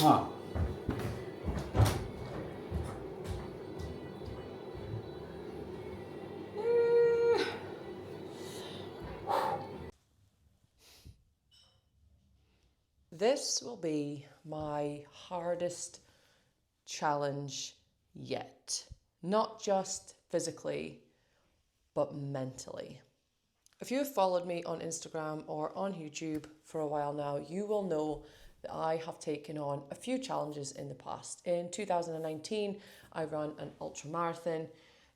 Ah. This will be my hardest challenge yet. Not just physically, but mentally. If you have followed me on Instagram or on YouTube for a while now, you will know that I have taken on a few challenges in the past. In 2019, I ran an ultra marathon.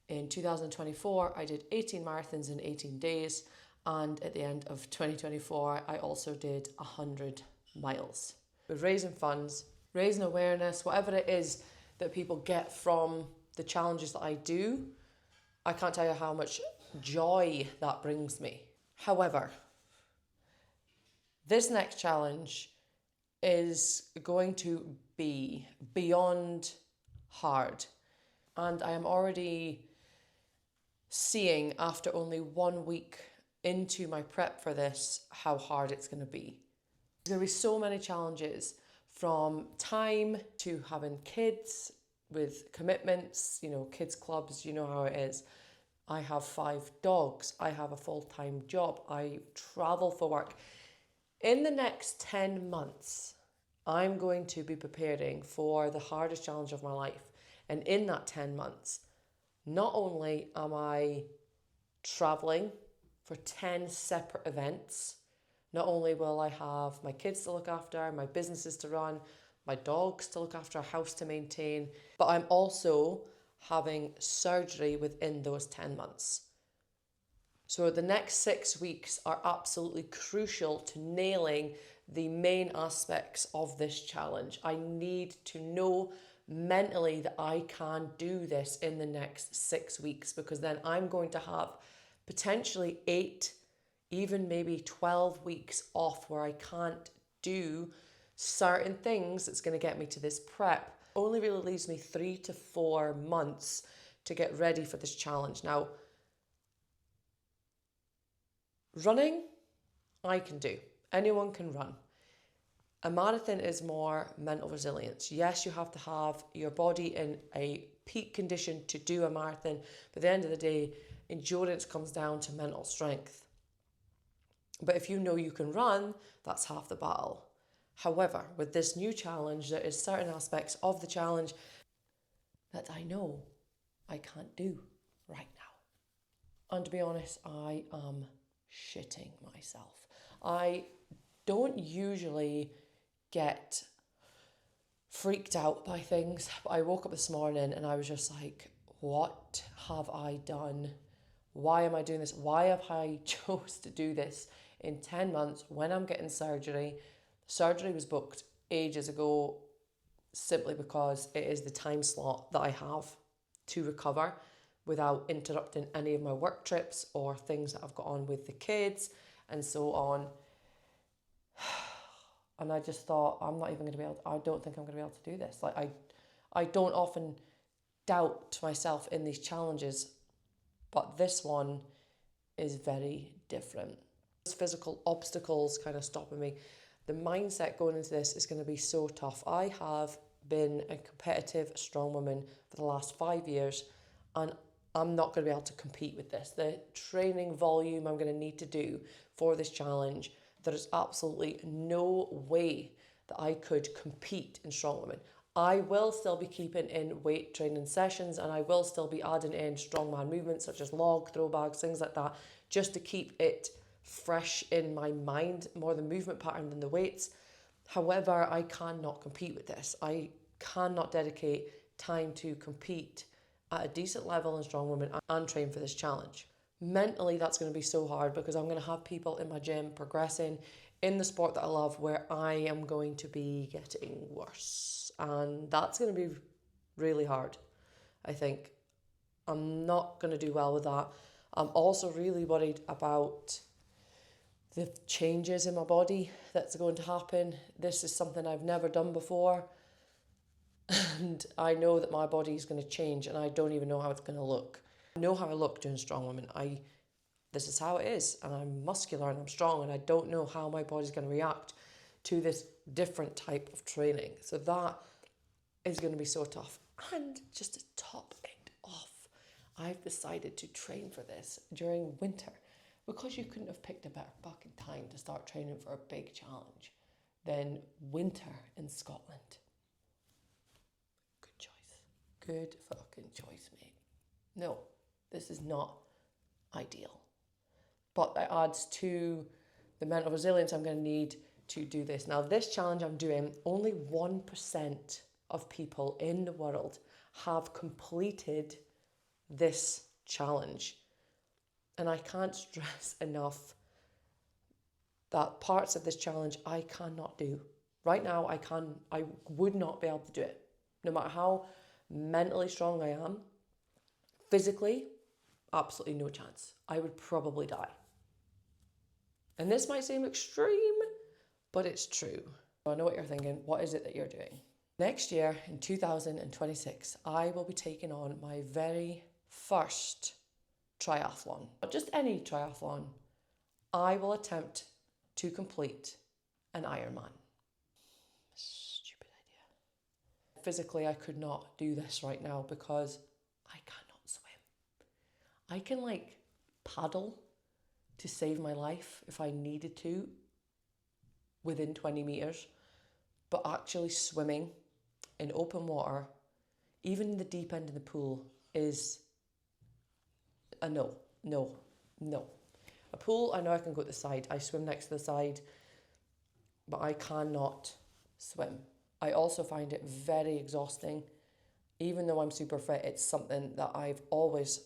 In 2024, I did 18 marathons in 18 days. And at the end of 2024, I also did 100 miles. With raising funds, raising awareness, whatever it is that people get from the challenges that I do, I can't tell you how much joy that brings me. However, this next challenge is going to be beyond hard. And I am already seeing, after only 1 week into my prep for this, how hard it's going to be. There's going to be so many challenges, from time to having kids with commitments, kids clubs, you know how it is. I have 5 dogs. I have a full-time job. I travel for work. In the next 10 months, I'm going to be preparing for the hardest challenge of my life. And in that 10 months, not only am I traveling for 10 separate events, not only will I have my kids to look after, my businesses to run, my dogs to look after, a house to maintain, but I'm also having surgery within those 10 months. So the next 6 weeks are absolutely crucial to nailing the main aspects of this challenge. I need to know mentally that I can do this in the next 6 weeks, because then I'm going to have potentially 8, even maybe 12 weeks off where I can't do certain things that's going to get me to this prep. Only really leaves me 3 to 4 months to get ready for this challenge. Now, running, I can do. Anyone can run. A marathon is more mental resilience. Yes, you have to have your body in a peak condition to do a marathon, but at the end of the day, endurance comes down to mental strength. But if you know you can run, that's half the battle. However, with this new challenge, there is certain aspects of the challenge that I know I can't do right now. And to be honest, I am shitting myself. I don't usually get freaked out by things, but I woke up this morning and I was just like, what have I done? Why am I doing this? Why have I chose to do this in 10 months when I'm getting surgery? Surgery was booked ages ago simply because it is the time slot that I have to recover without interrupting any of my work trips or things that I've got on with the kids and so on. And I just thought, I don't think I'm going to be able to do this. I don't often doubt myself in these challenges, but this one is very different. Those physical obstacles kind of stopping me. The mindset going into this is going to be so tough. I have been a competitive strong woman for the last 5 years, and I'm not going to be able to compete with this. The training volume I'm going to need to do for this challenge, there is absolutely no way that I could compete in strong women. I will still be keeping in weight training sessions, and I will still be adding in strongman movements such as log, throw bags, things like that, just to keep it fresh in my mind, more the movement pattern than the weights. However, I cannot compete with this. I cannot dedicate time to compete at a decent level in strong women and train for this challenge. Mentally, that's going to be so hard because I'm going to have people in my gym progressing in the sport that I love where I am going to be getting worse. And that's going to be really hard, I think. I'm not going to do well with that. I'm also really worried about the changes in my body that's going to happen. This is something I've never done before. And I know that my body is going to change and I don't even know how it's going to look. I know how I look doing strong women. This is how it is, and I'm muscular and I'm strong, and I don't know how my body's going to react to this different type of training. So that is going to be so tough. And just to top it off, I've decided to train for this during winter because you couldn't have picked a better fucking time to start training for a big challenge than winter in Scotland. Good choice. Good fucking choice, mate. No, this is not ideal. But that adds to the mental resilience I'm going to need to do this. Now, this challenge I'm doing, only 1% of people in the world have completed this challenge. And I can't stress enough that parts of this challenge I cannot do. Right now, I would not be able to do it. No matter how mentally strong I am, physically, absolutely no chance. I would probably die. And this might seem extreme, but it's true. I know what you're thinking. What is it that you're doing? Next year, in 2026, I will be taking on my very first triathlon. Not just any triathlon. I will attempt to complete an ironman. Stupid idea. Physically, I could not do this right now because I cannot swim. I can paddle to save my life if I needed to within 20 meters, but actually swimming in open water, even in the deep end of the pool, is a no. A pool, I know I can go to the side. I swim next to the side, but I cannot swim. I also find it very exhausting. Even though I'm super fit, it's something that I've always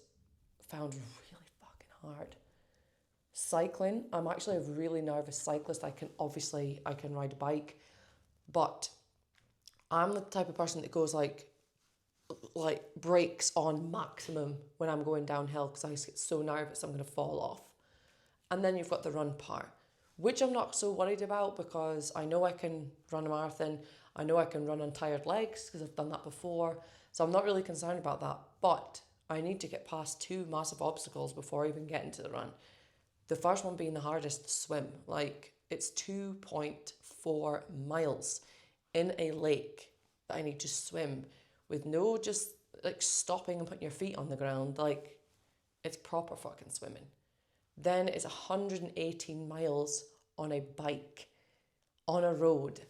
found really fucking hard. Cycling, I'm actually a really nervous cyclist. I can ride a bike, but I'm the type of person that goes like brakes on maximum when I'm going downhill because I get so nervous I'm going to fall off. And then you've got the run part, which I'm not so worried about because I know I can run a marathon. I know I can run on tired legs because I've done that before. So I'm not really concerned about that. But I need to get past two massive obstacles before I even get into the run. The first one being the hardest, swim. It's 2.4 miles in a lake that I need to swim with no just stopping and putting your feet on the ground. It's proper fucking swimming. Then it's 118 miles on a bike, on a road,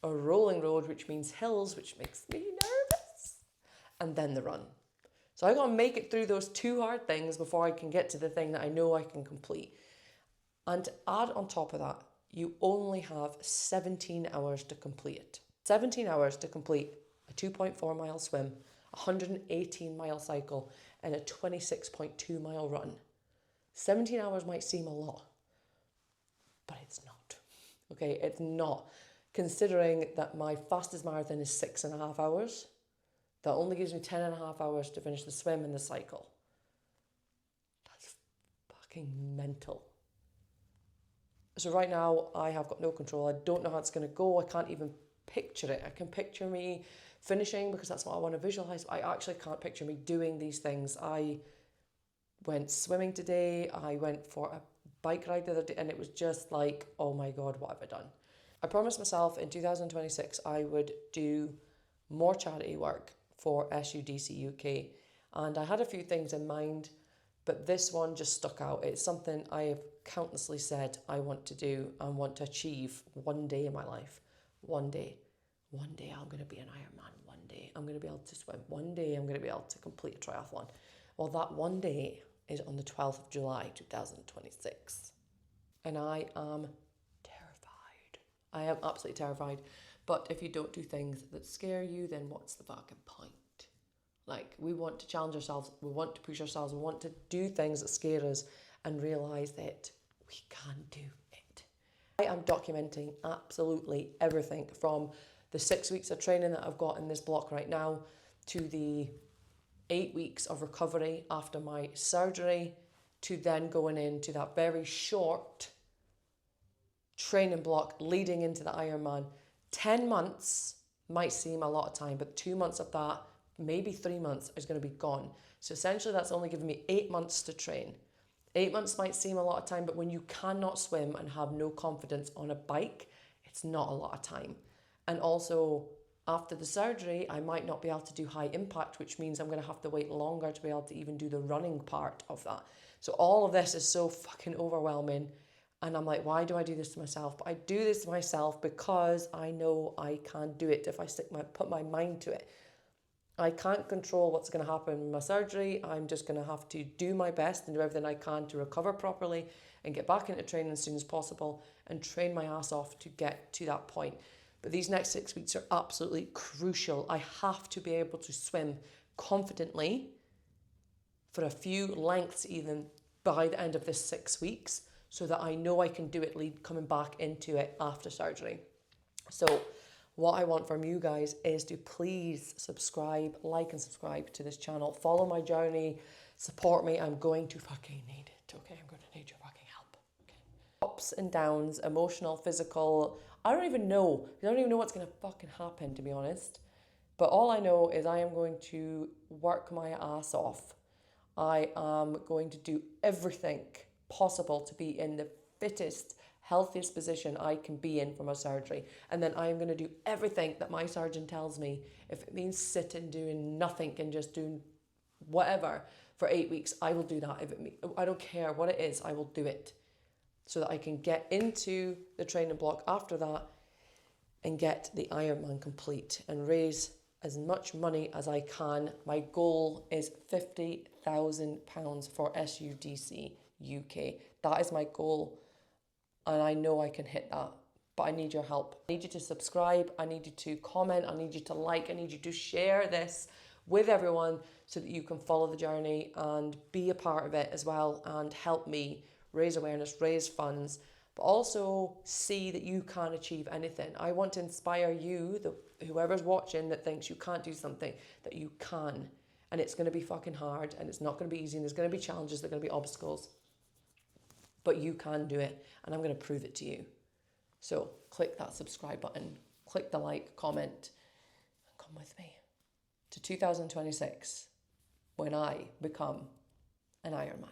a rolling road, which means hills, which makes me nervous. And then the run. So I gotta make it through those two hard things before I can get to the thing that I know I can complete. And to add on top of that, you only have 17 hours to complete it. 17 hours to complete a 2.4 mile swim, a 118 mile cycle, and a 26.2 mile run. 17 hours might seem a lot, but it's not. Okay, it's not. Considering that my fastest marathon is 6.5 hours, that only gives me 10.5 hours to finish the swim and the cycle. That's fucking mental. So right now, I have got no control. I don't know how it's going to go. I can't even picture it. I can picture me finishing because that's what I want to visualize. I actually can't picture me doing these things. I went swimming today. I went for a bike ride the other day, and it was just oh my God, what have I done? I promised myself in 2026 I would do more charity work for SUDC UK, and I had a few things in mind, but this one just stuck out. It's something I have countlessly said I want to do and want to achieve one day in my life. One day I'm going to be an Ironman. One day I'm going to be able to swim. One day I'm going to be able to complete a triathlon. Well, that one day is on the 12th of July, 2026. And I am terrified. I am absolutely terrified. But if you don't do things that scare you, then what's the fucking point? We want to challenge ourselves. We want to push ourselves. We want to do things that scare us and realise that we can do it. I am documenting absolutely everything from the 6 weeks of training that I've got in this block right now to the 8 weeks of recovery after my surgery to then going into that very short training block leading into the Ironman. 10 months might seem a lot of time, but 2 months of that, maybe 3 months is going to be gone. So essentially that's only giving me 8 months to train. 8 months might seem a lot of time, but when you cannot swim and have no confidence on a bike, it's not a lot of time. And also, after the surgery, I might not be able to do high impact, which means I'm going to have to wait longer to be able to even do the running part of that. So all of this is so fucking overwhelming. And I'm like, why do I do this to myself? But I do this to myself because I know I can do it if I put my mind to it. I can't control what's going to happen with my surgery. I'm just going to have to do my best and do everything I can to recover properly and get back into training as soon as possible and train my ass off to get to that point. But these next 6 weeks are absolutely crucial. I have to be able to swim confidently for a few lengths even by the end of this 6 weeks so that I know I can do it coming back into it after surgery. So what I want from you guys is to please subscribe, like and subscribe to this channel. Follow my journey, support me. I'm going to fucking need it, okay? I'm going to need your fucking help, okay? Ups and downs, emotional, physical. I don't even know what's going to fucking happen, to be honest. But all I know is I am going to work my ass off. I am going to do everything possible to be in the fittest, healthiest position I can be in for my surgery. And then I am going to do everything that my surgeon tells me. If it means sitting, doing nothing and just doing whatever for 8 weeks, I will do that. I don't care what it is, I will do it. So that I can get into the training block after that and get the Ironman complete and raise as much money as I can. My goal is £50,000 for SUDC UK. That is my goal, and I know I can hit that, but I need your help. I need you to subscribe, I need you to comment, I need you to like, I need you to share this with everyone so that you can follow the journey and be a part of it as well and help me raise awareness, raise funds, but also see that you can achieve anything. I want to inspire you, whoever's watching that thinks you can't do something, that you can. And it's going to be fucking hard and it's not going to be easy and there's going to be challenges, there's going to be obstacles. But you can do it and I'm going to prove it to you. So click that subscribe button, click the like, comment, and come with me to 2026 when I become an Ironman.